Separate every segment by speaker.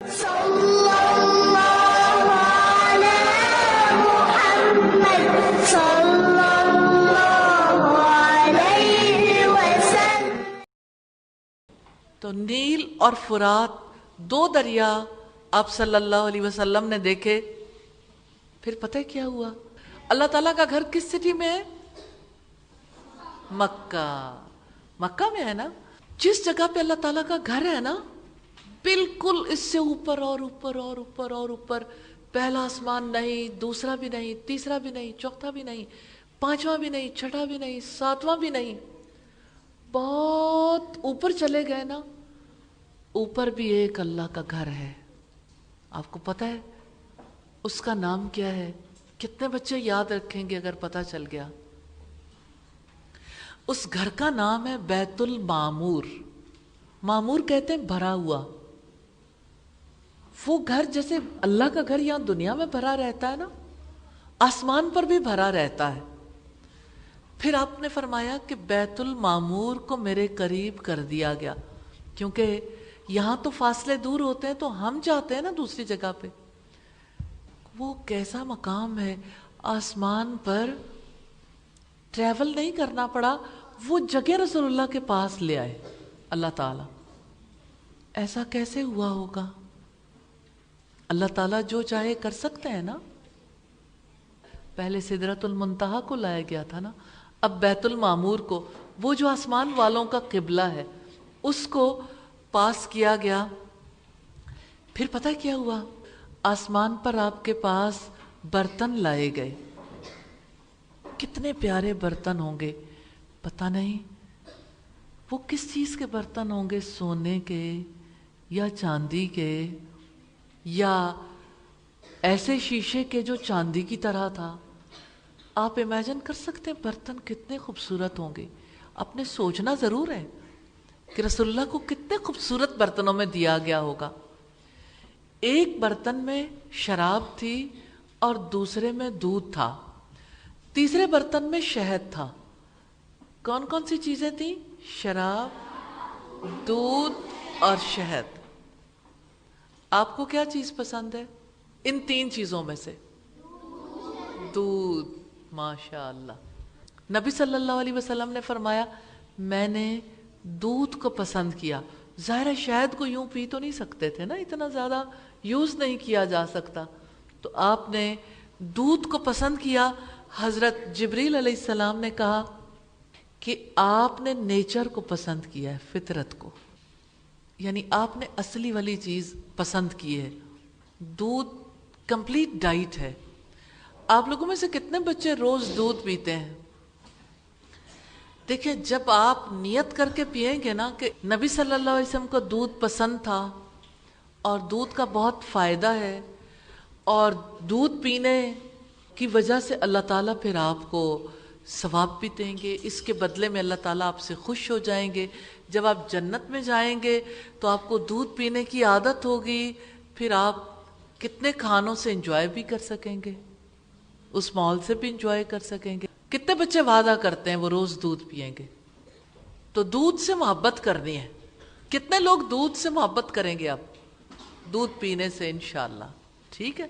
Speaker 1: تو نیل اور فرات دو دریا آپ صلی اللہ علیہ وسلم نے دیکھے. پھر پتہ کیا ہوا؟ اللہ تعالیٰ کا گھر کس سٹی میں ہے؟ مکہ. مکہ میں ہے نا. جس جگہ پہ اللہ تعالیٰ کا گھر ہے نا، بالکل اس سے اوپر اور اوپر اور اوپر اور اوپر. پہلا آسمان نہیں، دوسرا بھی نہیں، تیسرا بھی نہیں، چوتھا بھی نہیں، پانچواں بھی نہیں، چھٹا بھی نہیں، ساتواں بھی نہیں. بہت اوپر چلے گئے نا، اوپر بھی ایک اللہ کا گھر ہے. آپ کو پتہ ہے اس کا نام کیا ہے؟ کتنے بچے یاد رکھیں گے اگر پتہ چل گیا؟ اس گھر کا نام ہے بیت المعمور. معمور کہتے ہیں بھرا ہوا. وہ گھر جیسے اللہ کا گھر یہاں دنیا میں بھرا رہتا ہے نا، آسمان پر بھی بھرا رہتا ہے. پھر آپ نے فرمایا کہ بیت المعمور کو میرے قریب کر دیا گیا، کیونکہ یہاں تو فاصلے دور ہوتے ہیں تو ہم جاتے ہیں نا دوسری جگہ پہ. وہ کیسا مقام ہے، آسمان پر ٹریول نہیں کرنا پڑا، وہ جگہ رسول اللہ کے پاس لے آئے اللہ تعالیٰ. ایسا کیسے ہوا ہوگا؟ اللہ تعالیٰ جو چاہے کر سکتے ہیں نا. پہلے سدرۃ المنتہا کو لایا گیا تھا نا، اب بیت المعمور کو، وہ جو آسمان والوں کا قبلہ ہے، اس کو پاس کیا گیا. پھر پتہ کیا ہوا؟ آسمان پر آپ کے پاس برتن لائے گئے. کتنے پیارے برتن ہوں گے پتہ نہیں. وہ کس چیز کے برتن ہوں گے؟ سونے کے یا چاندی کے یا ایسے شیشے کے جو چاندی کی طرح تھا. آپ امیجن کر سکتے ہیں برتن کتنے خوبصورت ہوں گے؟ آپ نے سوچنا ضرور ہے کہ رسول اللہ کو کتنے خوبصورت برتنوں میں دیا گیا ہوگا. ایک برتن میں شراب تھی اور دوسرے میں دودھ تھا، تیسرے برتن میں شہد تھا. کون کون سی چیزیں تھیں؟ شراب، دودھ اور شہد. آپ کو کیا چیز پسند ہے ان تین چیزوں میں سے؟ دودھ. ماشاء اللہ. نبی صلی اللہ علیہ وسلم نے فرمایا میں نے دودھ کو پسند کیا. ظاہر ہے شہد کو یوں پی تو نہیں سکتے تھے نا، اتنا زیادہ یوز نہیں کیا جا سکتا، تو آپ نے دودھ کو پسند کیا. حضرت جبریل علیہ السلام نے کہا کہ آپ نے نیچر کو پسند کیا ہے، فطرت کو، یعنی آپ نے اصلی والی چیز پسند کی ہے. دودھ کمپلیٹ ڈائٹ ہے. آپ لوگوں میں سے کتنے بچے روز دودھ پیتے ہیں؟ دیکھیں جب آپ نیت کر کے پیئیں گے نا کہ نبی صلی اللہ علیہ وسلم کو دودھ پسند تھا اور دودھ کا بہت فائدہ ہے، اور دودھ پینے کی وجہ سے اللہ تعالیٰ پھر آپ کو ثواب بھی دیں گے، اس کے بدلے میں اللہ تعالیٰ آپ سے خوش ہو جائیں گے. جب آپ جنت میں جائیں گے تو آپ کو دودھ پینے کی عادت ہوگی، پھر آپ کتنے کھانوں سے انجوائے بھی کر سکیں گے، اس مال سے بھی انجوائے کر سکیں گے. کتنے بچے وعدہ کرتے ہیں وہ روز دودھ پئیں گے؟ تو دودھ سے محبت کرنی ہے. کتنے لوگ دودھ سے محبت کریں گے اب دودھ پینے سے انشاءاللہ؟ ٹھیک ہے.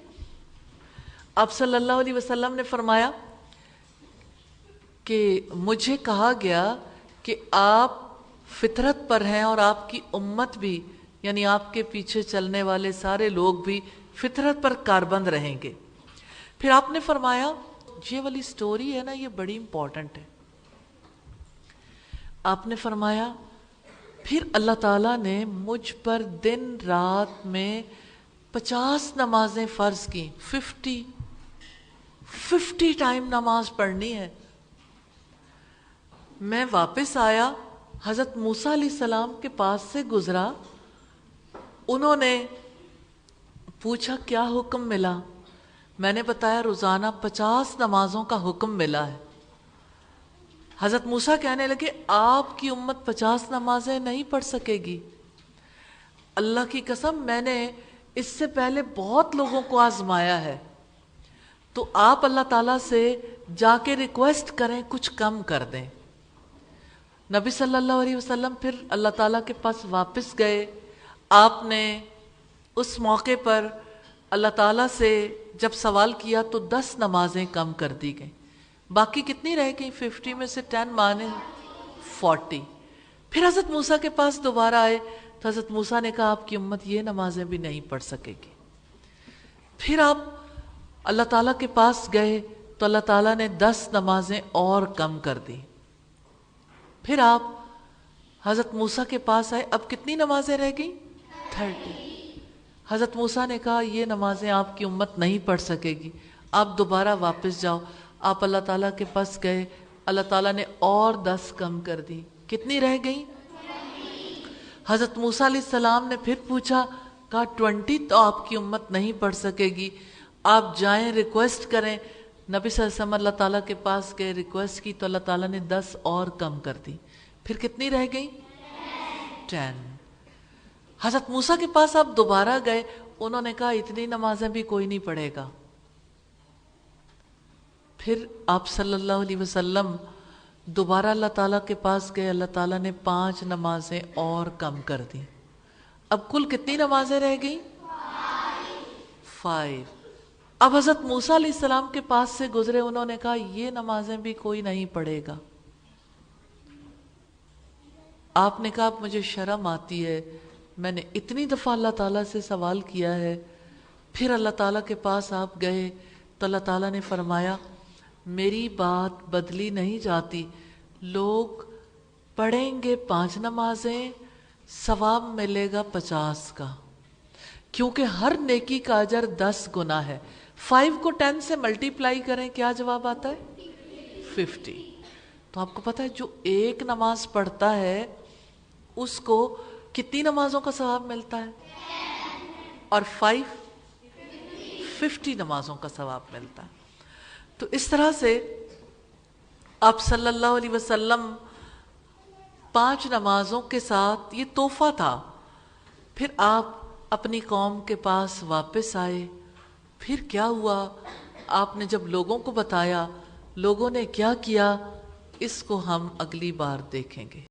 Speaker 1: آپ صلی اللہ علیہ وسلم نے فرمایا کہ مجھے کہا گیا کہ آپ فطرت پر ہیں اور آپ کی امت بھی، یعنی آپ کے پیچھے چلنے والے سارے لوگ بھی فطرت پر کاربند رہیں گے. پھر آپ نے فرمایا، یہ والی سٹوری ہے نا یہ بڑی امپورٹنٹ ہے. آپ نے فرمایا پھر اللہ تعالیٰ نے مجھ پر دن رات میں 50 نمازیں فرض کی. 50 ٹائم نماز پڑھنی ہے. میں واپس آیا، حضرت موسیٰ علیہ السلام کے پاس سے گزرا، انہوں نے پوچھا کیا حکم ملا؟ میں نے بتایا روزانہ 50 نمازوں کا حکم ملا ہے. حضرت موسیٰ کہنے لگے آپ کی امت 50 نمازیں نہیں پڑھ سکے گی. اللہ کی قسم میں نے اس سے پہلے بہت لوگوں کو آزمایا ہے، تو آپ اللہ تعالیٰ سے جا کے ریکویسٹ کریں کچھ کم کر دیں. نبی صلی اللہ علیہ وسلم پھر اللہ تعالیٰ کے پاس واپس گئے. آپ نے اس موقع پر اللہ تعالیٰ سے جب سوال کیا تو 10 نمازیں کم کر دی گئیں، باقی کتنی رہ گئیں؟ 50 میں سے 10 مانے 40۔ پھر حضرت موسیٰ کے پاس دوبارہ آئے تو حضرت موسیٰ نے کہا آپ کی امت یہ نمازیں بھی نہیں پڑھ سکے گی۔ پھر آپ اللہ تعالیٰ کے پاس گئے تو اللہ تعالیٰ نے 10 نمازیں اور کم کر دی۔ پھر آپ حضرت موسیٰ کے پاس آئے، اب کتنی نمازیں رہ گئیں؟ 30۔ حضرت موسیٰ نے کہا یہ نمازیں آپ کی امت نہیں پڑھ سکے گی، آپ دوبارہ واپس جاؤ۔ آپ اللہ تعالیٰ کے پاس گئے، اللہ تعالیٰ نے اور 10 کم کر دی۔ کتنی رہ گئیں؟ حضرت موسیٰ علیہ السلام نے پھر پوچھا، کہا 20 تو آپ کی امت نہیں پڑھ سکے گی، آپ جائیں ریکویسٹ کریں۔ نبی صلی اللہ علیہ وسلم اللہ تعالیٰ کے پاس گئے، ریکویسٹ کی تو اللہ تعالیٰ نے 10 اور کم کر دی۔ پھر کتنی رہ گئیں؟ 10۔ حضرت موسیٰ کے پاس آپ دوبارہ گئے، انہوں نے کہا اتنی نمازیں بھی کوئی نہیں پڑھے گا۔ پھر آپ صلی اللہ علیہ وسلم دوبارہ اللہ تعالیٰ کے پاس گئے، اللہ تعالیٰ نے 5 نمازیں اور کم کر دی۔ اب کل کتنی نمازیں رہ گئیں؟ 5۔ اب حضرت موسیٰ علیہ السلام کے پاس سے گزرے، انہوں نے کہا یہ نمازیں بھی کوئی نہیں پڑھے گا۔ آپ نے کہا مجھے شرم آتی ہے، میں نے اتنی دفعہ اللہ تعالیٰ سے سوال کیا ہے۔ پھر اللہ تعالیٰ کے پاس آپ گئے تو اللہ تعالیٰ نے فرمایا میری بات بدلی نہیں جاتی، لوگ پڑھیں گے 5 نمازیں، ثواب ملے گا 50 کا، کیونکہ ہر نیکی کا اجر 10 گنا ہے۔ 5 کو 10 سے ملٹیپلائی کریں، کیا جواب آتا ہے؟ 50۔ تو آپ کو پتہ ہے جو ایک نماز پڑھتا ہے اس کو کتنی نمازوں کا ثواب ملتا ہے؟ اور 50 نمازوں کا ثواب ملتا ہے۔ تو اس طرح سے آپ صلی اللہ علیہ وسلم 5 نمازوں کے ساتھ، یہ تحفہ تھا۔ پھر آپ اپنی قوم کے پاس واپس آئے۔ پھر کیا ہوا؟ آپ نے جب لوگوں کو بتایا، لوگوں نے کیا کیا، اس کو ہم اگلی بار دیکھیں گے۔